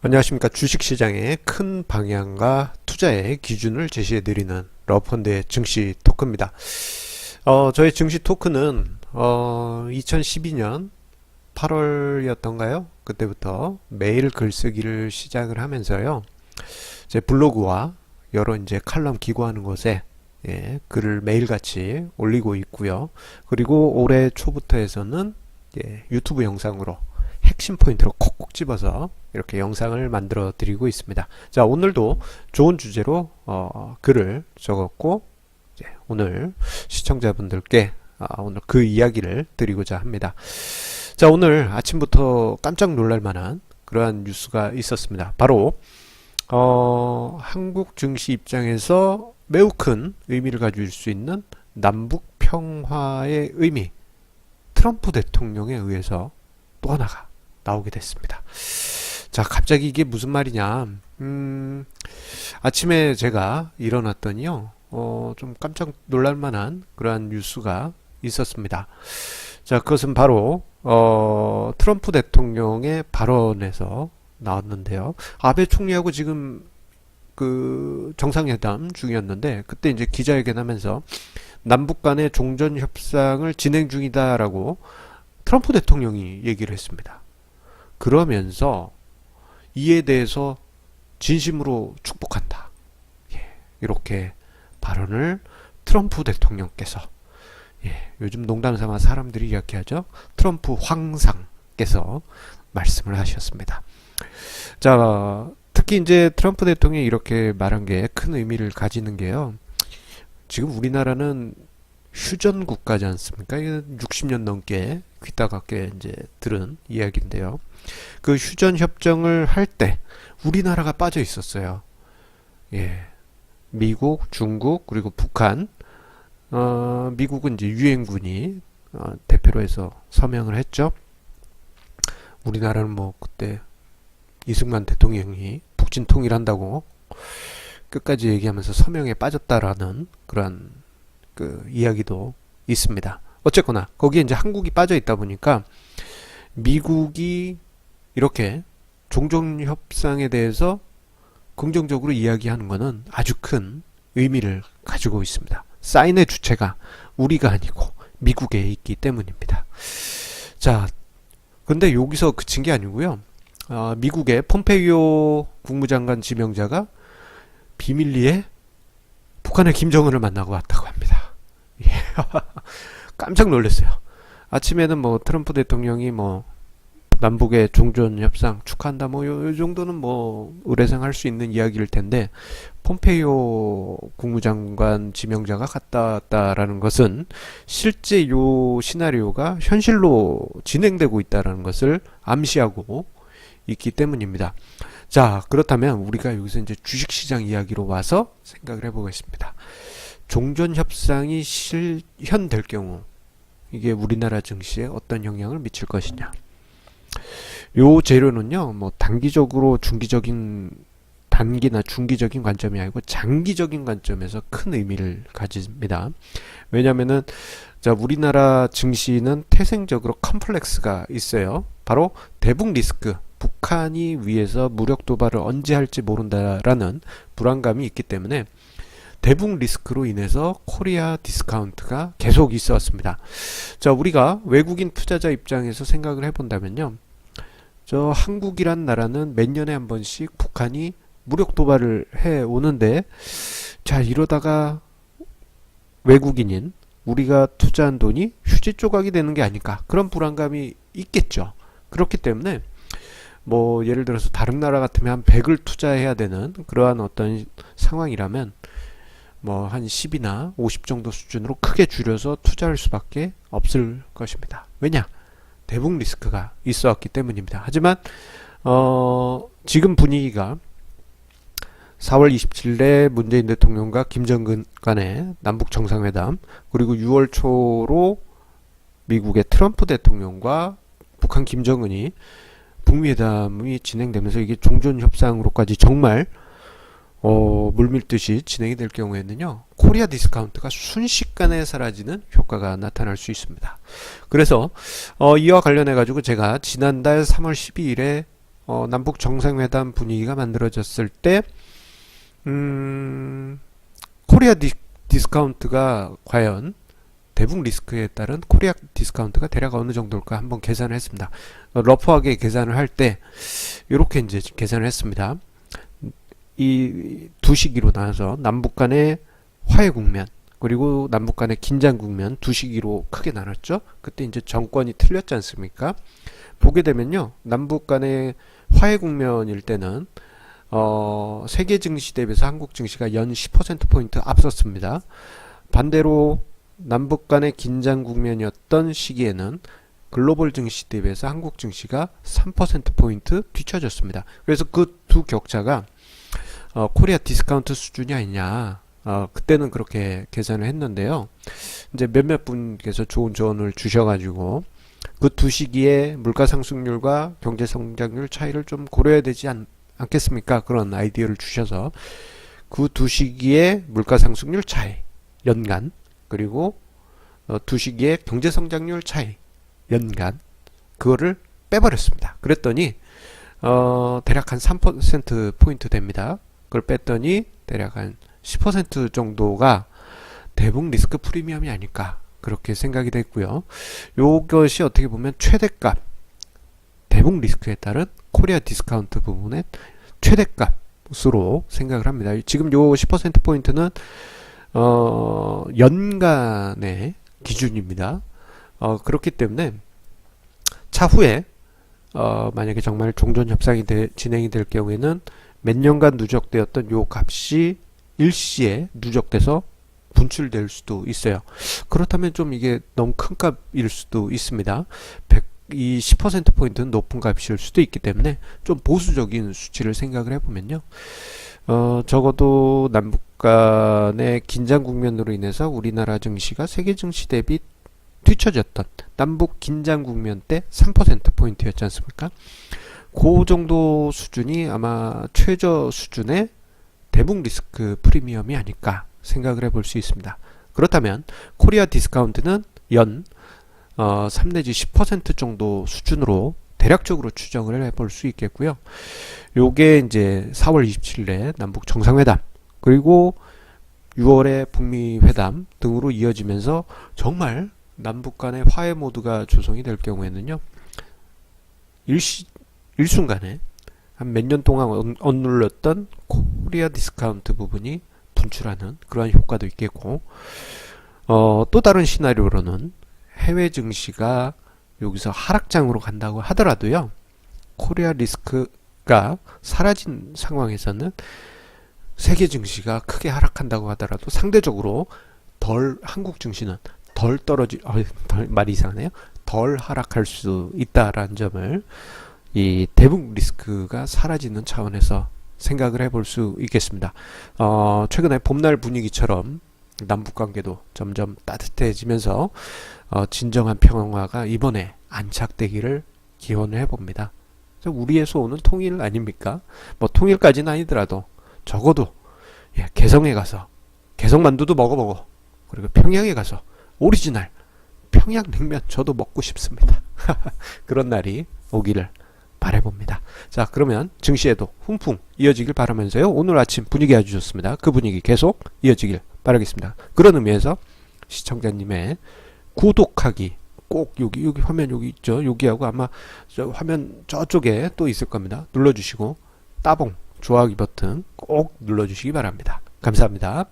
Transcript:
안녕하십니까. 주식시장의 큰 방향과 투자의 기준을 제시해드리는 러펀드의 증시 토크입니다. 저의 증시 토크는 2012년 8월이었던가요? 그때부터 매일 글쓰기를 시작을 하면서요. 제 블로그와 여러 이제 칼럼 기고하는 곳에 글을 매일같이 올리고 있고요. 그리고 올해 초부터 해서는 유튜브 영상으로 핵심 포인트로 콕콕 집어서 이렇게 영상을 만들어 드리고 있습니다. 자, 오늘도 좋은 주제로 글을 적었고 오늘 시청자분들께 오늘 그 이야기를 드리고자 합니다. 자, 오늘 아침부터 깜짝 놀랄 만한 그러한 뉴스가 있었습니다. 바로 한국 증시 입장에서 매우 큰 의미를 가질 수 있는 남북 평화의 의미, 트럼프 대통령에 의해서 또 하나가 나오게 됐습니다. 자, 갑자기 이게 무슨 말이냐? 아침에 제가 일어났더니요, 좀 깜짝 놀랄 만한 그러한 뉴스가 있었습니다. 자, 그것은 바로, 트럼프 대통령의 발언에서 나왔는데요. 아베 총리하고 지금 그 정상회담 중이었는데, 그때 이제 기자회견 하면서 남북 간의 종전 협상을 진행 중이다라고 트럼프 대통령이 얘기를 했습니다. 그러면서 이에 대해서 진심으로 축복한다. 이렇게 발언을 트럼프 대통령께서 요즘 농담삼아 사람들이 이야기하죠. 트럼프 황상께서 말씀을 하셨습니다. 자, 특히 이제 트럼프 대통령이 이렇게 말한 게 큰 의미를 가지는 게요. 지금 우리나라는 휴전 국가지 않습니까? 60년 넘게 귀따갑게 이제 들은 이야기인데요. 그 휴전 협정을 할 때 우리나라가 빠져 있었어요. 미국, 중국, 그리고 북한. 미국은 이제 유엔군이 대표로 해서 서명을 했죠. 우리나라는 뭐 그때 이승만 대통령이 북진 통일한다고 끝까지 얘기하면서 서명에 빠졌다라는 그런 그 이야기도 있습니다. 어쨌거나 거기에 이제 한국이 빠져 있다 보니까 미국이 이렇게 종전 협상에 대해서 긍정적으로 이야기하는 것은 아주 큰 의미를 가지고 있습니다. 사인의 주체가 우리가 아니고 미국에 있기 때문입니다. 자, 근데 여기서 그친 게 아니고요. 미국의 폼페이오 국무장관 지명자가 비밀리에 북한의 김정은을 만나고 왔다고 합니다. 깜짝 놀랐어요. 아침에는 뭐 트럼프 대통령이 뭐 남북의 종전 협상 축하한다 뭐 요 정도는 뭐 의례상 할 수 있는 이야기일 텐데 폼페이오 국무장관 지명자가 갔다 왔다라는 것은 실제 요 시나리오가 현실로 진행되고 있다라는 것을 암시하고 있기 때문입니다. 자, 그렇다면 우리가 여기서 이제 주식시장 이야기로 와서 생각을 해보겠습니다. 종전 협상이 실현될 경우 이게 우리나라 증시에 어떤 영향을 미칠 것이냐. 요 재료는요, 뭐 단기적으로 단기나 중기적인 관점이 아니고 장기적인 관점에서 큰 의미를 가집니다. 왜냐면은 자, 우리나라 증시는 태생적으로 컴플렉스가 있어요. 바로 대북 리스크, 북한이 위해서 무력 도발을 언제 할지 모른다라는 불안감이 있기 때문에 대북 리스크로 인해서 코리아 디스카운트가 계속 있어 왔습니다. 자, 우리가 외국인 투자자 입장에서 생각을 해본다면요. 저 한국이란 나라는 몇 년에 한 번씩 북한이 무력 도발을 해 오는데, 자, 이러다가 외국인인 우리가 투자한 돈이 휴지 조각이 되는 게 아닐까. 그런 불안감이 있겠죠. 그렇기 때문에 뭐 예를 들어서 다른 나라 같으면 한 100을 투자해야 되는 그러한 어떤 상황이라면 뭐 한 10이나 50 정도 수준으로 크게 줄여서 투자할 수밖에 없을 것입니다. 왜냐? 대북 리스크가 있어 왔기 때문입니다. 하지만 지금 분위기가 4월 27일에 문재인 대통령과 김정은 간의 남북 정상회담, 그리고 6월 초로 미국의 트럼프 대통령과 북한 김정은이 북미회담이 진행되면서 이게 종전협상으로까지 정말 물밀듯이 진행이 될 경우에는요, 코리아 디스카운트가 순식간에 사라지는 효과가 나타날 수 있습니다. 그래서 이와 관련해 가지고 제가 지난달 3월 12일에 남북 정상회담 분위기가 만들어졌을 때 코리아 디스카운트가 과연 대북 리스크에 따른 코리아 디스카운트가 대략 어느 정도일까 한번 계산을 했습니다. 러프하게 계산을 할 때 이렇게 이제 계산을 했습니다. 이 두 시기로 나눠서 남북 간의 화해 국면 그리고 남북 간의 긴장 국면 두 시기로 크게 나눴죠. 그때 이제 정권이 틀렸지 않습니까? 보게 되면요, 남북 간의 화해 국면일 때는 세계 증시 대비해서 한국 증시가 연 10%포인트 앞섰습니다. 반대로 남북 간의 긴장 국면이었던 시기에는 글로벌 증시 대비해서 한국 증시가 3%포인트 뒤처졌습니다. 그래서 그 두 격차가 코리아 디스카운트 수준이 아니냐. 그때는 그렇게 계산을 했는데요. 이제 몇몇 분께서 좋은 조언을 주셔가지고 그 두 시기에 물가 상승률과 경제 성장률 차이를 좀 고려해야 되지 않겠습니까? 그런 아이디어를 주셔서 그 두 시기의 물가 상승률 차이 연간 그리고 두 시기의 경제 성장률 차이 연간 그거를 빼버렸습니다. 그랬더니 대략 한 3% 포인트 됩니다. 그걸 뺐더니 대략 한 10% 정도가 대북 리스크 프리미엄이 아닐까 그렇게 생각이 됐고요. 이것이 어떻게 보면 최대값 대북 리스크에 따른 코리아 디스카운트 부분의 최대값으로 생각을 합니다. 지금 요 10% 포인트는 연간의 기준입니다. 그렇기 때문에 차후에 만약에 정말 종전 협상이 진행이 될 경우에는 몇 년간 누적되었던 요 값이 일시에 누적돼서 분출될 수도 있어요. 그렇다면 좀 이게 너무 큰 값일 수도 있습니다. 이 10%포인트는 높은 값일 수도 있기 때문에 좀 보수적인 수치를 생각을 해보면요. 적어도 남북 간의 긴장 국면으로 인해서 우리나라 증시가 세계 증시 대비 뒤처졌던 남북 긴장 국면 때 3%포인트였지 않습니까? 그 정도 수준이 아마 최저 수준의 대북 리스크 프리미엄이 아닐까 생각을 해볼 수 있습니다. 그렇다면 코리아 디스카운트는 연 3 내지 10% 정도 수준으로 대략적으로 추정을 해볼 수 있겠고요. 요게 이제 4월 27일에 남북 정상회담 그리고 6월에 북미 회담 등으로 이어지면서 정말 남북 간의 화해 모드가 조성이 될 경우에는요, 일순간에 한 몇 년 동안 억눌렸던 코리아 디스카운트 부분이 분출하는 그러한 효과도 있겠고, 또 다른 시나리오로는 해외 증시가 여기서 하락장으로 간다고 하더라도요, 코리아 리스크가 사라진 상황에서는 세계 증시가 크게 하락한다고 하더라도 상대적으로 한국 증시는 말이 이상하네요. 덜 하락할 수 있다라는 점을 이 대북 리스크가 사라지는 차원에서 생각을 해볼 수 있겠습니다. 최근에 봄날 분위기처럼 남북 관계도 점점 따뜻해지면서 진정한 평화가 이번에 안착되기를 기원을 해봅니다. 우리의 소원은 통일 아닙니까? 뭐 통일까지는 아니더라도 적어도 개성에 가서 개성만두도 먹어보고, 그리고 평양에 가서 오리지널 평양냉면 저도 먹고 싶습니다. 그런 날이 오기를 바라봅니다. 자, 그러면 증시에도 훈풍 이어지길 바라면서요, 오늘 아침 분위기 아주 좋습니다. 그 분위기 계속 이어지길 바라겠습니다. 그런 의미에서 시청자님의 구독하기 꼭 여기 화면 여기 있죠. 여기하고 아마 화면 저쪽에 또 있을 겁니다. 눌러주시고 따봉 좋아하기 버튼 꼭 눌러주시기 바랍니다. 감사합니다.